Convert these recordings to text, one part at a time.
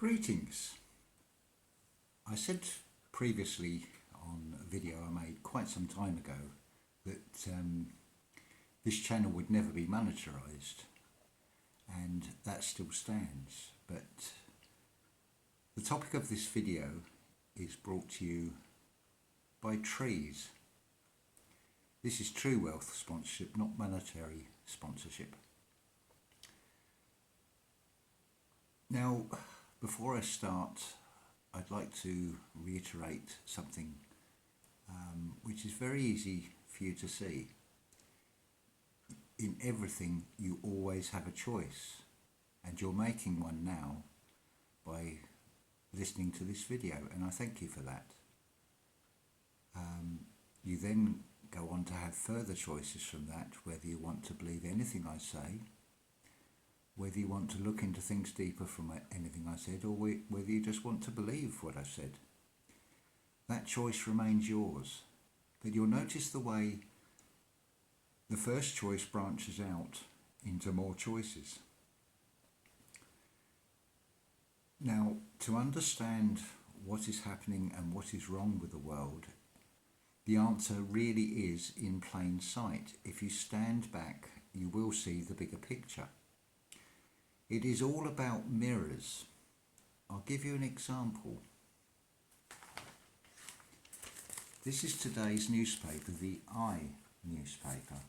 Greetings. I said previously on a video I made quite some time ago that this channel would never be monetarised, and that still stands, but the topic of this video is brought to you by Trees. This is true wealth sponsorship, not monetary sponsorship. Now, before I start, I'd like to reiterate something which is very easy for you to see. In everything, you always have a choice, and you're making one now by listening to this video, and I thank you for that. You then go on to have further choices from that, whether you want to believe anything I say, whether you want to look into things deeper from anything I said, or whether you just want to believe what I said. That choice remains yours, but you'll notice the way the first choice branches out into more choices. Now, to understand what is happening and what is wrong with the world, the answer really is in plain sight. If you stand back, you will see the bigger picture. It is all about mirrors. I'll give you an example. This is today's newspaper, the I newspaper.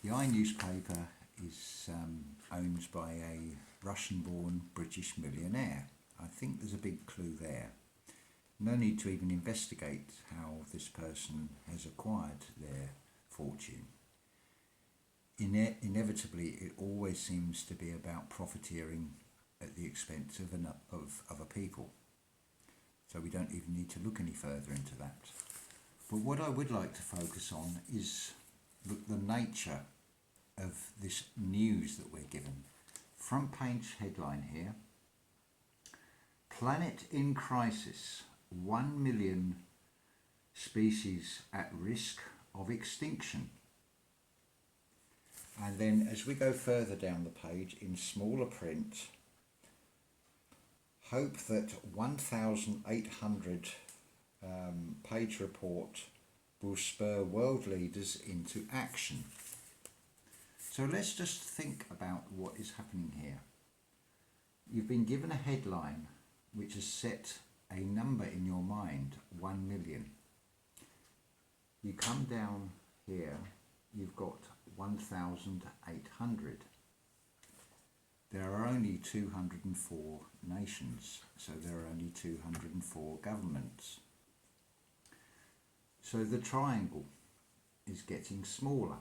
The I newspaper is owned by a Russian-born British millionaire. I think there's a big clue there. No need to even investigate how this person has acquired their fortune. Inevitably, it always seems to be about profiteering at the expense of other people. So we don't even need to look any further into that. But what I would like to focus on is the nature of this news that we're given. Front page headline here: Planet in crisis, 1 million species at risk of extinction. And then as we go further down the page in smaller print, hope that 1,800 page report will spur world leaders into action. So let's just think about what is happening here. You've been given a headline which has set a number in your mind, 1 million. You come down here, you've got 1,800. There are only 204 nations, so there are only 204 governments. So the triangle is getting smaller,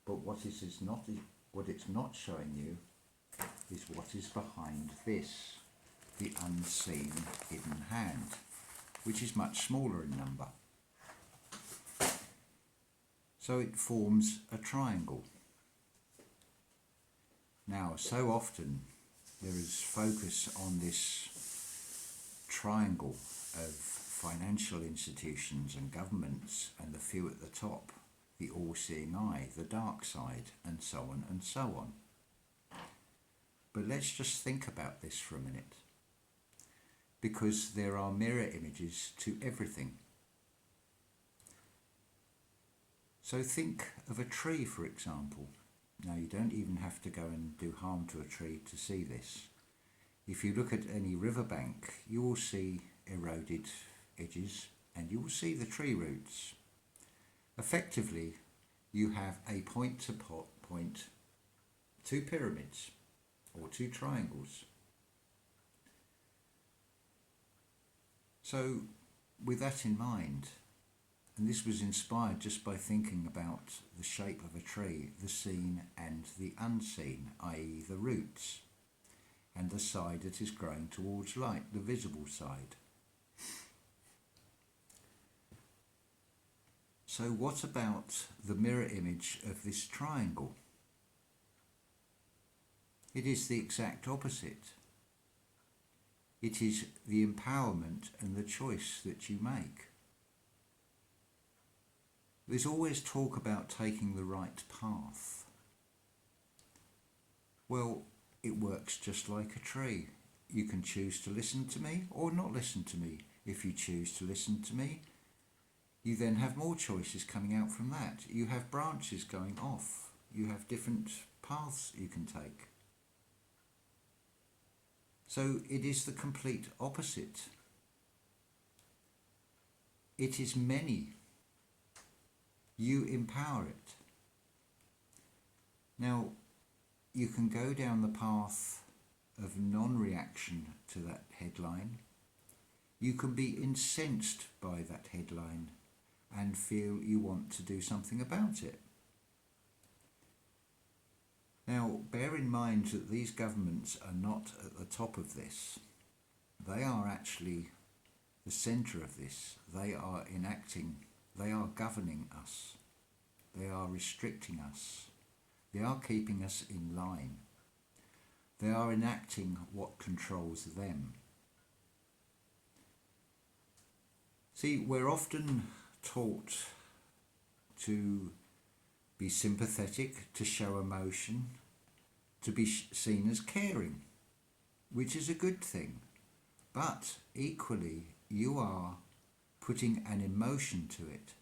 but what it's not showing you is what is behind this, the unseen hidden hand, which is much smaller in number. So it forms a triangle. Now, so often there is focus on this triangle of financial institutions and governments and the few at the top, the all-seeing eye, the dark side, and so on and so on. But let's just think about this for a minute, because there are mirror images to everything. So think of a tree, for example. Now, you don't even have to go and do harm to a tree to see this. If you look at any riverbank, you will see eroded edges and you will see the tree roots. Effectively, you have a point-to-point, two pyramids or two triangles. So, with that in mind, and this was inspired just by thinking about the shape of a tree, the seen and the unseen, i.e. the roots, and the side that is growing towards light, the visible side. So what about the mirror image of this triangle? It is the exact opposite. It is the empowerment and the choice that you make. There's always talk about taking the right path. Well, it works just like a tree. you can choose to listen to me or not listen to me. If you choose to listen to me, you then have more choices coming out from that. You have branches going off. You have different paths you can take. So it is the complete opposite. It is many. You empower it. Now, you can go down the path of non-reaction to that headline. You can be incensed by that headline and feel you want to do something about it. Now, bear in mind that these governments are not at the top of this. They are actually the centre of this. They are enacting, they are governing us. They are restricting us. They are keeping us in line. They are enacting what controls them. See, we're often taught to be sympathetic, to show emotion, to be seen as caring, which is a good thing. But equally, you are putting an emotion to it.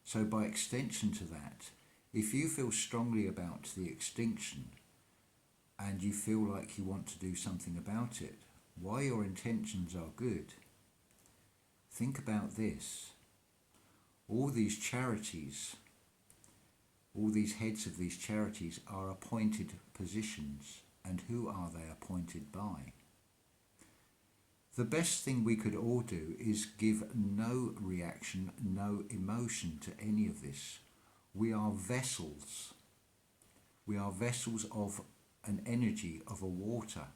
So by extension to that, if you feel strongly about the extinction and you feel like you want to do something about it, while your intentions are good, think about this. All these charities, all these heads of these charities are appointed positions, and who are they appointed by? The best thing we could all do is give no reaction, no emotion to any of this. We are vessels. We are vessels of an energy, of a water.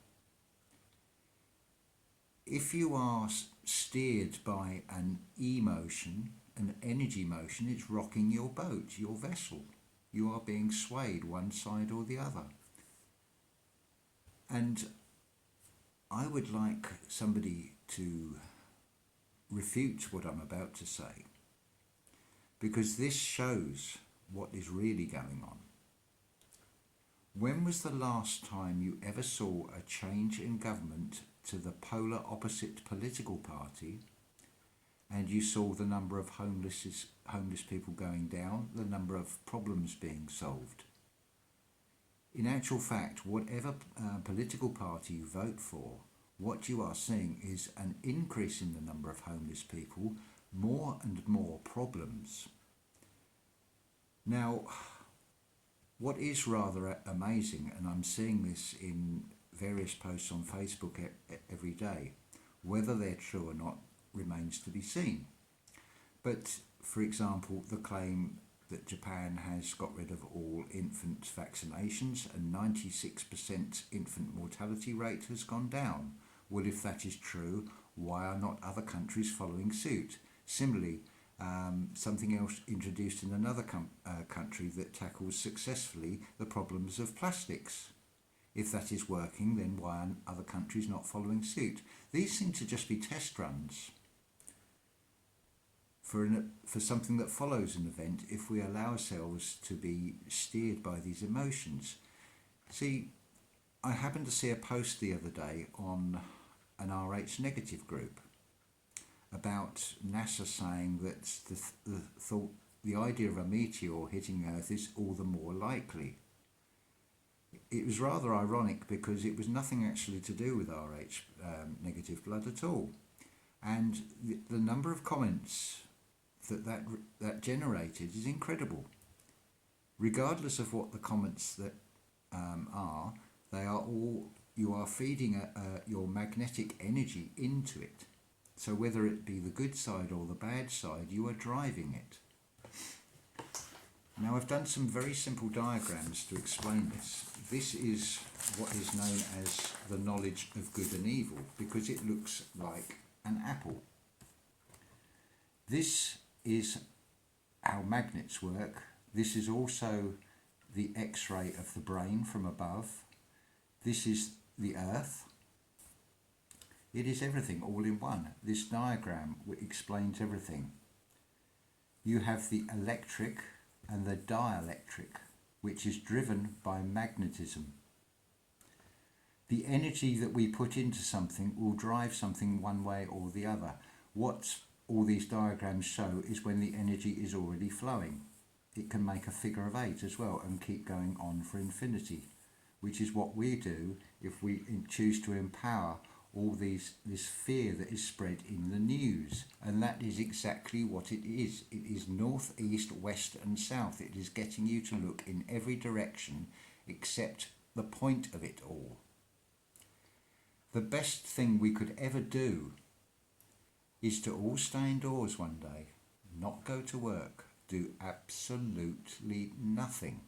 If you are steered by an emotion, an energy motion, it's rocking your boat, your vessel. You are being swayed one side or the other. And I would like somebody to refute what I'm about to say, because this shows what is really going on. When was the last time you ever saw a change in government to the polar opposite political party, and you saw the number of homeless people going down, the number of problems being solved? In actual fact, whatever political party you vote for, what you are seeing is an increase in the number of homeless people, more and more problems. Now, what is rather amazing, and I'm seeing this in various posts on Facebook every day, whether they're true or not remains to be seen. But, for example, the claim that Japan has got rid of all infant vaccinations and 96% infant mortality rate has gone down. Well, if that is true, why are not other countries following suit? Similarly, something else introduced in another country that tackles successfully the problems of plastics. If that is working, then why are other countries not following suit? These seem to just be test runs for something that follows an event if we allow ourselves to be steered by these emotions. See, I happened to see a post the other day on an RH negative group about NASA saying that the idea of a meteor hitting Earth is all the more likely. It was rather ironic because it was nothing actually to do with RH negative blood at all. And the number of comments that generated is incredible. Regardless of what the comments that are, they are all, you are feeding your magnetic energy into it. So whether it be the good side or the bad side, you are driving it. Now I've done some very simple diagrams to explain this. This is what is known as the knowledge of good and evil, because it looks like an apple. This is how magnets work. This is also the X-ray of the brain from above. This is the Earth. It is everything all in one. This diagram explains everything. You have the electric and the dielectric, which is driven by magnetism. The energy that we put into something will drive something one way or the other. What all these diagrams show is when the energy is already flowing. It can make a figure of 8 as well and keep going on for infinity, which is what we do if we choose to empower all this fear that is spread in the news. And that is exactly what it is. It is north, east, west and south. It is getting you to look in every direction except the point of it all. The best thing we could ever do is to all stay indoors one day, not go to work, do absolutely nothing.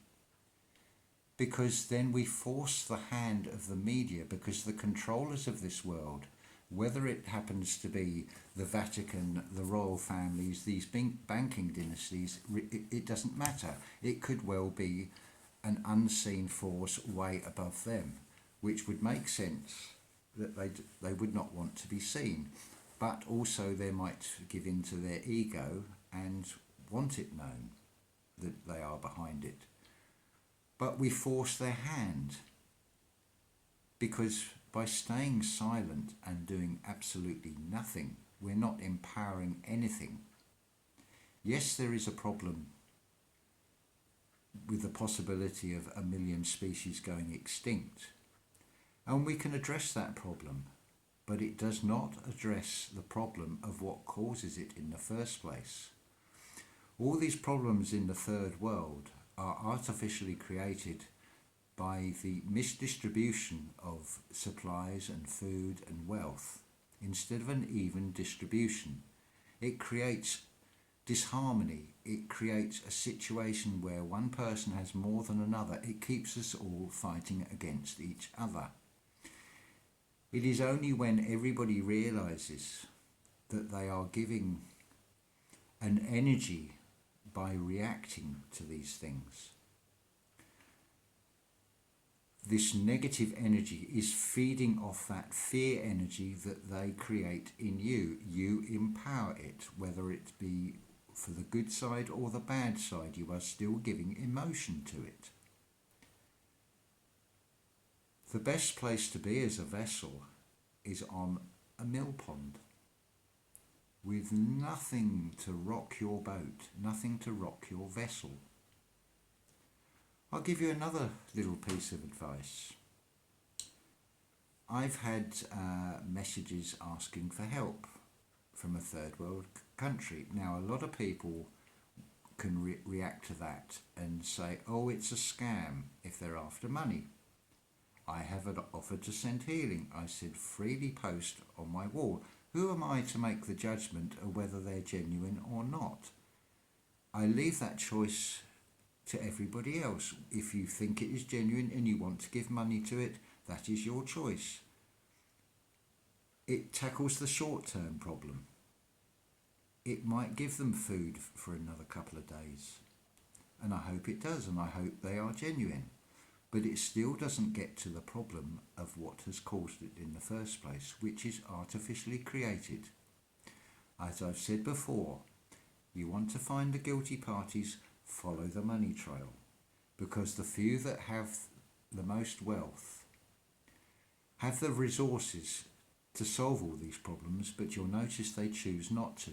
Because then we force the hand of the media, because the controllers of this world, whether it happens to be the Vatican, the royal families, these banking dynasties, it doesn't matter. It could well be an unseen force way above them, which would make sense that they would not want to be seen. But also they might give in to their ego and want it known that they are behind it. But we force their hand, because by staying silent and doing absolutely nothing, we're not empowering anything. Yes, there is a problem with the possibility of 1 million species going extinct, and we can address that problem, but it does not address the problem of what causes it in the first place. All these problems in the third world are artificially created by the misdistribution of supplies and food and wealth instead of an even distribution. It creates disharmony. It creates a situation where one person has more than another. It keeps us all fighting against each other. It is only when everybody realizes that they are giving an energy by reacting to these things. This negative energy is feeding off that fear energy that they create in you. You empower it, whether it be for the good side or the bad side. You are still giving emotion to it. The best place to be as a vessel is on a mill pond, with nothing to rock your boat, nothing to rock your vessel. I'll give you another little piece of advice. I've had messages asking for help from a third world country. Now, a lot of people can react to that and say, oh, it's a scam if they're after money. I have offered to send healing. I said, freely post on my wall. Who am I to make the judgment of whether they're genuine or not? I leave that choice to everybody else. If you think it is genuine and you want to give money to it, that is your choice. It tackles the short-term problem. It might give them food for another couple of days. And I hope it does, and I hope they are genuine. But it still doesn't get to the problem of what has caused it in the first place, which is artificially created. As I've said before, you want to find the guilty parties, follow the money trail, because the few that have the most wealth have the resources to solve all these problems, but you'll notice they choose not to.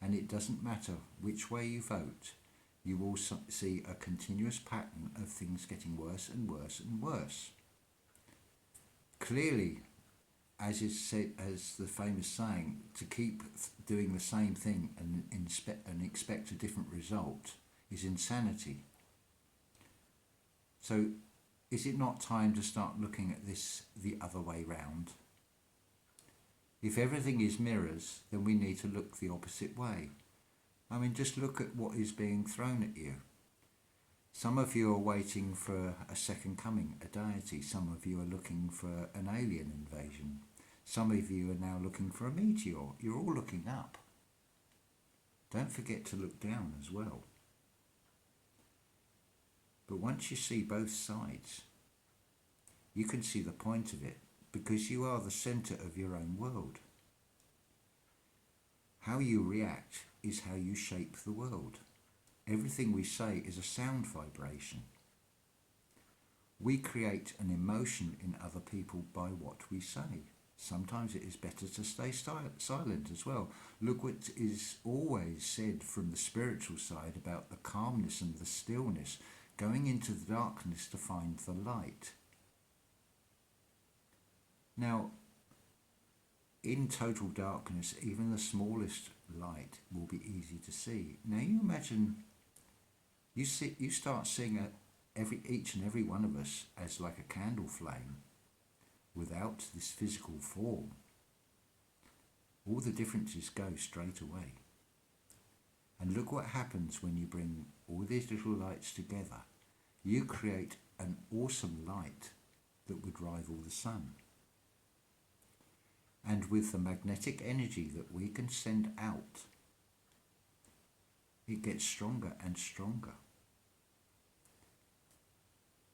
And it doesn't matter which way you vote, you will see a continuous pattern of things getting worse and worse and worse. Clearly, as is said, as the famous saying, to keep doing the same thing and expect a different result is insanity. So, is it not time to start looking at this the other way round? If everything is mirrors, then we need to look the opposite way. I mean, just look at what is being thrown at you. Some of you are waiting for a second coming, a deity. Some of you are looking for an alien invasion. Some of you are now looking for a meteor. You're all looking up. Don't forget to look down as well. But once you see both sides, you can see the point of it, because you are the centre of your own world. How you react is how you shape the world. Everything we say is a sound vibration. We create an emotion in other people by what we say. Sometimes it is better to stay silent as well. Look what is always said from the spiritual side about the calmness and the stillness, going into the darkness to find the light. Now, in total darkness, even the smallest light will be easy to see. Now you imagine, you start seeing each and every one of us as like a candle flame without this physical form. All the differences go straight away. And look what happens when you bring all these little lights together. You create an awesome light that would rival the sun. And with the magnetic energy that we can send out, it gets stronger and stronger.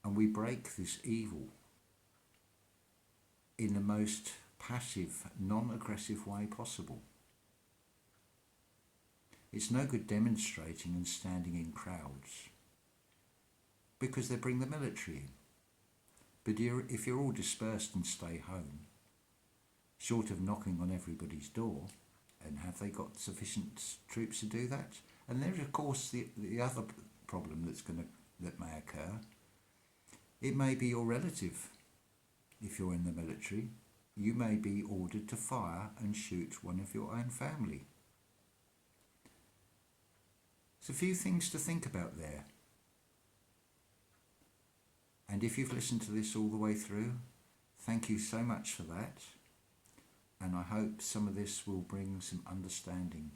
And we break this evil in the most passive, non-aggressive way possible. It's no good demonstrating and standing in crowds because they bring the military in. But if you're all dispersed and stay home, short of knocking on everybody's door, and have they got sufficient troops to do that? And there's of course the other problem that may occur. It may be your relative. If you're in the military, you may be ordered to fire and shoot one of your own family. It's a few things to think about there. And if you've listened to this all the way through, thank you so much for that. And I hope some of this will bring some understanding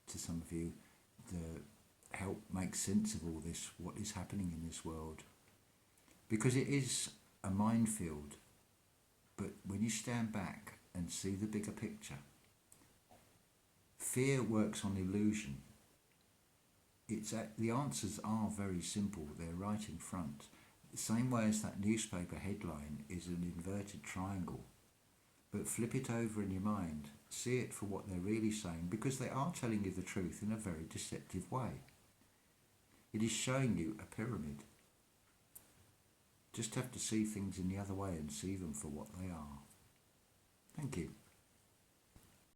to some of you, to help make sense of all this, what is happening in this world. Because it is a minefield, but when you stand back and see the bigger picture, fear works on illusion. The answers are very simple, they're right in front. The same way as that newspaper headline is an inverted triangle. But flip it over in your mind, see it for what they're really saying, because they are telling you the truth in a very deceptive way. It is showing you a pyramid. Just have to see things in the other way and see them for what they are. Thank you.